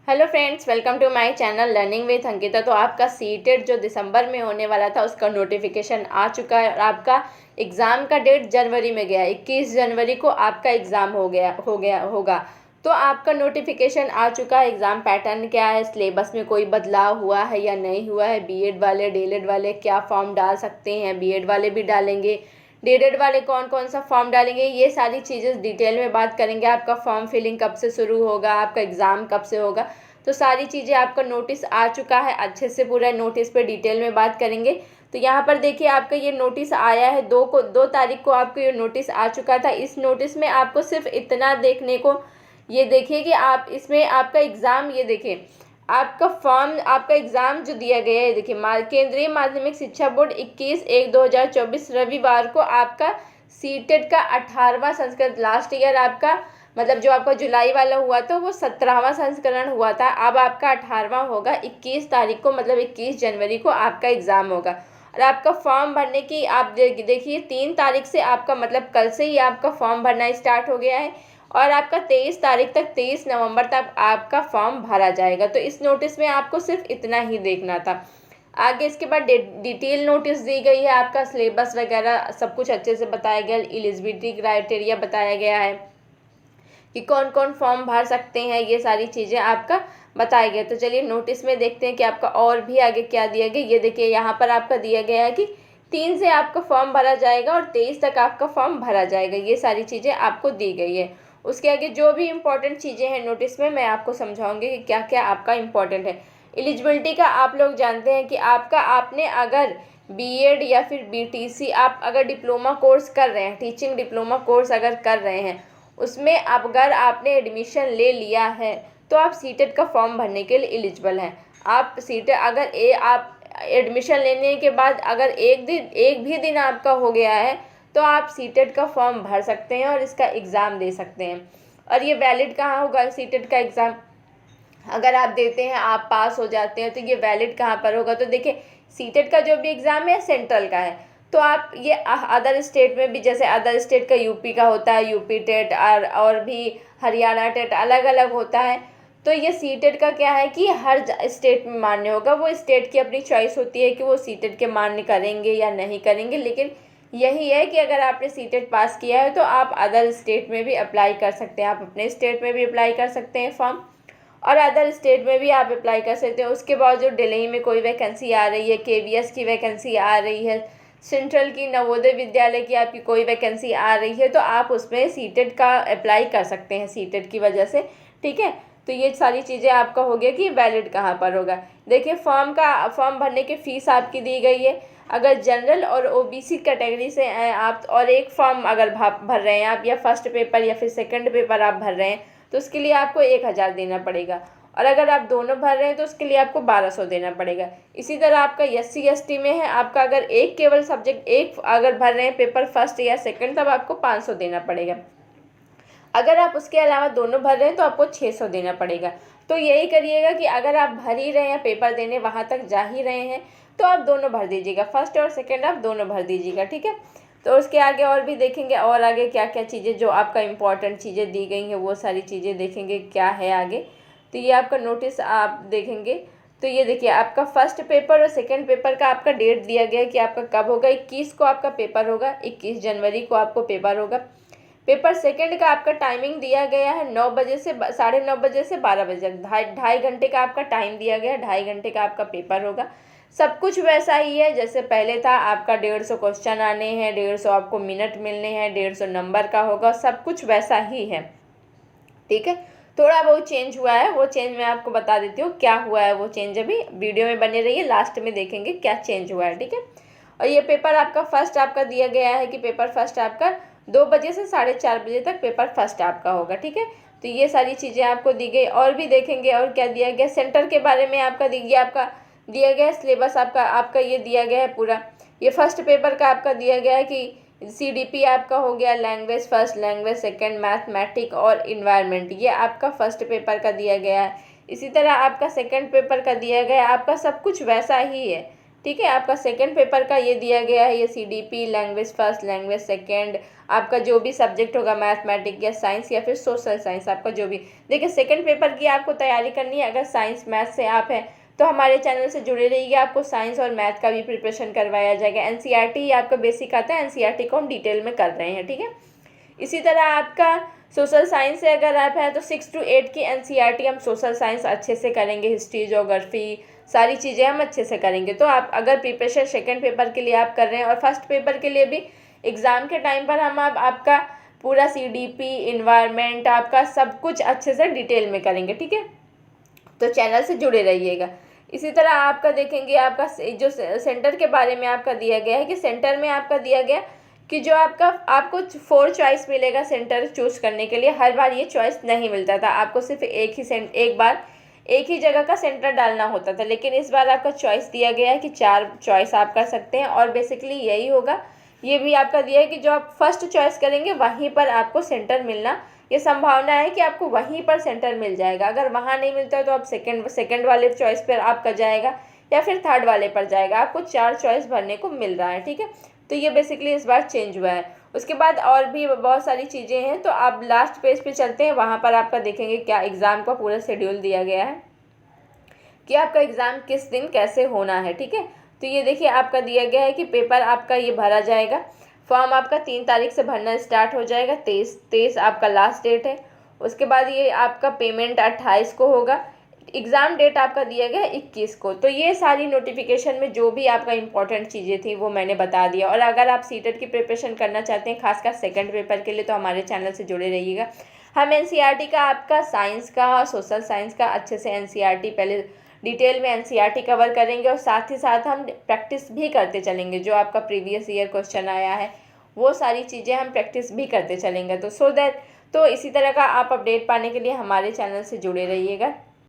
Hello friends, welcome to my channel learning with Ankita. तो आपका CTET जो दिसंबर में होने वाला था उसका नोटिफिकेशन आ चुका है और आपका एग्ज़ाम का डेट जनवरी में गया है। 21 जनवरी को आपका एग्ज़ाम होगा। तो आपका नोटिफिकेशन आ चुका है। एग्ज़ाम पैटर्न क्या है, सिलेबस में कोई बदलाव हुआ है या नहीं हुआ है, बीएड वाले डीएलएड वाले क्या फॉर्म डाल सकते हैं, बीएड वाले भी डालेंगे, डीएलएड वाले कौन कौन सा फॉर्म डालेंगे, ये सारी चीज़ें डिटेल में बात करेंगे। आपका फॉर्म फिलिंग कब से शुरू होगा, आपका एग्ज़ाम कब से होगा, तो सारी चीज़ें आपका नोटिस आ चुका है। अच्छे से पूरा नोटिस पे डिटेल में बात करेंगे। तो यहाँ पर देखिए, आपका ये नोटिस आया है 2 तारीख को आपको ये नोटिस आ चुका था। इस नोटिस में आपको सिर्फ इतना देखने को, ये देखिए कि आप इसमें आपका एग्ज़ाम, ये देखिए आपका फॉर्म, आपका एग्ज़ाम जो दिया गया है, देखिए केंद्रीय माध्यमिक शिक्षा बोर्ड 21/1/2024 रविवार को आपका सीटेट का 18वां संस्करण, लास्ट ईयर आपका मतलब जो आपका जुलाई वाला हुआ था वो 17वां संस्करण हुआ था। अब आपका 18वां होगा 21 तारीख को, मतलब 21 जनवरी को आपका एग्ज़ाम होगा। और आपका फॉर्म भरने की आप देखिए 3 तारीख से आपका, मतलब कल से ही आपका फॉर्म भरना स्टार्ट हो गया है और आपका 23 तारीख तक, 23 नवंबर तक आपका फॉर्म भरा जाएगा। तो इस नोटिस में आपको सिर्फ इतना ही देखना था। आगे इसके बाद डिटेल नोटिस दी गई है। आपका सिलेबस वगैरह सब कुछ अच्छे से बताया गया, एलिजिबिलिटी क्राइटेरिया बताया गया है कि कौन कौन फॉर्म भर सकते हैं, ये सारी चीज़ें आपका बताया गया। तो चलिए नोटिस में देखते हैं कि आपका और भी आगे क्या दिया गया। ये देखिए यहाँ पर आपका दिया गया है कि 3 से आपका फॉर्म भरा जाएगा और 23 तक आपका फॉर्म भरा जाएगा। ये सारी चीज़ें आपको दी गई है। उसके आगे जो भी इम्पोर्टेंट चीज़ें हैं नोटिस में, मैं आपको समझाऊंगी कि क्या क्या आपका इम्पोर्टेंट है। एलिजिबिलिटी का आप लोग जानते हैं कि आपने अगर बीएड या फिर बीटीसी, आप अगर डिप्लोमा कोर्स कर रहे हैं, टीचिंग डिप्लोमा कोर्स अगर कर रहे हैं, उसमें अगर आपने एडमिशन ले लिया है तो आप सीटेट का फॉर्म भरने के लिए एलिजिबल हैं। आप सीटेट अगर आप एडमिशन लेने के बाद अगर एक भी दिन आपका हो गया है तो आप सीटेट का फॉर्म भर सकते हैं और इसका एग्ज़ाम दे सकते हैं। और ये वैलिड कहाँ होगा सीटेट का एग्ज़ाम, अगर आप देते हैं, आप पास हो जाते हैं, तो ये वैलिड कहाँ पर होगा। तो देखिए सीटेट का जो भी एग्ज़ाम है सेंट्रल का है। तो आप ये अदर स्टेट में भी, जैसे अदर स्टेट का यूपी का होता है, यूपी टेट, और भी हरियाणा टेट अलग अलग होता है। तो ये सीटेट का क्या है कि हर स्टेट में मान्य होगा। वो स्टेट की अपनी चॉइस होती है कि वो सीटेट के मान्य करेंगे या नहीं करेंगे, लेकिन यही है कि अगर आपने सीटेट पास किया है तो आप अदर स्टेट में भी अप्लाई कर सकते हैं। आप अपने स्टेट में भी अप्लाई कर सकते हैं फॉर्म, और अदर स्टेट में भी आप अप्लाई कर सकते हैं। उसके बाद जो दिल्ली में कोई वैकेंसी आ रही है, केवीएस की वैकेंसी आ रही है, सेंट्रल की नवोदय विद्यालय की आपकी कोई वैकेंसी आ रही है, तो आप उसमें सीटेट का अप्लाई कर सकते हैं सीटेट की वजह से। ठीक है, तो ये सारी चीज़ें आपका हो गया कि वैलिड कहाँ पर होगा। देखिए फॉर्म भरने की फ़ीस आपकी दी गई है। अगर जनरल और ओबीसी कैटेगरी से हैं आप, और एक फॉर्म अगर भर रहे हैं आप, या फर्स्ट पेपर या फिर सेकंड पेपर आप भर रहे हैं, तो उसके लिए आपको 1000 देना पड़ेगा। और अगर आप दोनों भर रहे हैं तो उसके लिए आपको 1200 देना पड़ेगा। इसी तरह आपका एससी एसटी में है, आपका अगर एक केवल सब्जेक्ट एक अगर भर रहे हैं पेपर फर्स्ट या सेकंड, तब आपको 500 देना पड़ेगा। अगर आप उसके अलावा दोनों भर रहे हैं तो आपको 600 देना पड़ेगा। तो यही करिएगा कि अगर आप भर ही रहे हैं, पेपर देने वहाँ तक जा ही रहे हैं, तो आप दोनों भर दीजिएगा, फर्स्ट और सेकंड आप दोनों भर दीजिएगा। ठीक है, तो उसके आगे और भी देखेंगे, और आगे क्या क्या चीज़ें जो आपका इम्पोर्टेंट चीज़ें दी गई हैं वो सारी चीज़ें देखेंगे क्या है आगे। तो ये आपका नोटिस आप देखेंगे। तो ये देखिए आपका फर्स्ट पेपर और सेकंड पेपर का आपका डेट दिया गया है कि आपका कब होगा। 21 को आपका पेपर होगा, 21 जनवरी को आपको पेपर होगा। पेपर सेकंड का आपका टाइमिंग दिया गया है 9 बजे से 9:30 बजे से 12 बजे तक, ढाई घंटे का आपका टाइम दिया गया है। 2.5 घंटे का आपका पेपर होगा। सब कुछ वैसा ही है जैसे पहले था। आपका 150 क्वेश्चन आने हैं, 150 आपको मिनट मिलने हैं, 150 नंबर का होगा, सब कुछ वैसा ही है। ठीक है, थोड़ा बहुत चेंज हुआ है, वो चेंज मैं आपको बता देती हूँ क्या हुआ है। वो चेंज अभी वीडियो में बने रहिए, लास्ट में देखेंगे क्या चेंज हुआ है। ठीक है, और ये पेपर आपका फर्स्ट आपका दिया गया है कि पेपर फर्स्ट आपका 2 बजे से 4:30 बजे तक पेपर फर्स्ट आपका होगा। ठीक है, तो ये सारी चीज़ें आपको दी गई। और भी देखेंगे और क्या दिया गया, सेंटर के बारे में आपका दिया गया सिलेबस आपका ये दिया गया है पूरा। ये फर्स्ट पेपर का आपका दिया गया है कि सीडीपी आपका हो गया, language first, language second, mathematic और इन्वायरमेंट, ये आपका फर्स्ट पेपर का दिया गया है। इसी तरह आपका सेकंड पेपर का दिया गया है, आपका सब कुछ वैसा ही है। ठीक है, आपका सेकंड पेपर का ये दिया गया है, ये CDP, language first, language second, आपका जो भी सब्जेक्ट होगा, मैथमेटिक्स या साइंस या फिर सोशल साइंस, आपका जो भी। देखिए सेकंड पेपर की आपको तैयारी करनी है, अगर साइंस मैथ से आप हैं तो हमारे चैनल से जुड़े रहिए, आपको साइंस और मैथ का भी प्रिपरेशन करवाया जाएगा। एनसीईआरटी आपका बेसिक आता है, एनसीईआरटी को हम डिटेल में कर रहे हैं, ठीक है। इसी तरह आपका सोशल साइंस से अगर आप हैं तो 6 to 8 की एनसीईआरटी हम सोशल साइंस अच्छे से करेंगे, हिस्ट्री, ज्योग्राफी, सारी चीज़ें हम अच्छे से करेंगे। तो आप अगर प्रिपरेशन सेकंड पेपर के लिए आप कर रहे हैं और फर्स्ट पेपर के लिए भी एग्ज़ाम के टाइम पर हम आपका पूरा सीडीपी, इन्वायरमेंट, आपका सब कुछ अच्छे से डिटेल में करेंगे, ठीक है। तो चैनल से जुड़े रहिएगा। इसी तरह आपका देखेंगे, आपका जो सेंटर के बारे में आपका दिया गया है कि सेंटर में आपका दिया गया कि जो आपको 4 चॉइस मिलेगा सेंटर चूज़ करने के लिए। हर बार ये चॉइस नहीं मिलता था, आपको सिर्फ एक बार एक ही जगह का सेंटर डालना होता था, लेकिन इस बार आपका चॉइस दिया गया है कि 4 चॉइस आप कर सकते हैं। और बेसिकली यही होगा, ये भी आपका दिया है कि जो आप फर्स्ट चॉइस करेंगे वहीं पर आपको सेंटर मिलना, ये संभावना है कि आपको वहीं पर सेंटर मिल जाएगा। अगर वहाँ नहीं मिलता है तो आप सेकंड वाले चॉइस पर आपका जाएगा या फिर थर्ड वाले पर जाएगा, आपको 4 चॉइस भरने को मिल रहा है, ठीक है। तो ये बेसिकली इस बार चेंज हुआ है। उसके बाद और भी बहुत सारी चीज़ें हैं, तो आप लास्ट पेज पे चलते हैं, वहाँ पर आपका देखेंगे क्या एग्ज़ाम का पूरा शेड्यूल दिया गया है कि आपका एग्ज़ाम किस दिन कैसे होना है, ठीक है। तो ये देखिए आपका दिया गया है कि पेपर आपका ये भरा जाएगा, फॉर्म आपका 3 तारीख से भरना स्टार्ट हो जाएगा, 23 आपका लास्ट डेट है। उसके बाद ये आपका पेमेंट 28 को होगा, एग्ज़ाम डेट आपका दिया गया है 21 को। तो ये सारी नोटिफिकेशन में जो भी आपका इंपॉर्टेंट चीज़ें थी वो मैंने बता दिया। और अगर आप सीटेट की प्रिपरेशन करना चाहते हैं खासकर सेकंड पेपर के लिए, तो हमारे चैनल से जुड़े रहिएगा। हम एनसीईआरटी का, आपका साइंस का, सोशल साइंस का अच्छे से एनसीईआरटी पहले डिटेल में एनसीईआरटी कवर करेंगे और साथ ही साथ हम प्रैक्टिस भी करते चलेंगे। जो आपका प्रीवियस ईयर क्वेश्चन आया है वो सारी चीज़ें हम प्रैक्टिस भी करते चलेंगे। तो इसी तरह का आप अपडेट पाने के लिए हमारे चैनल से जुड़े रहिएगा।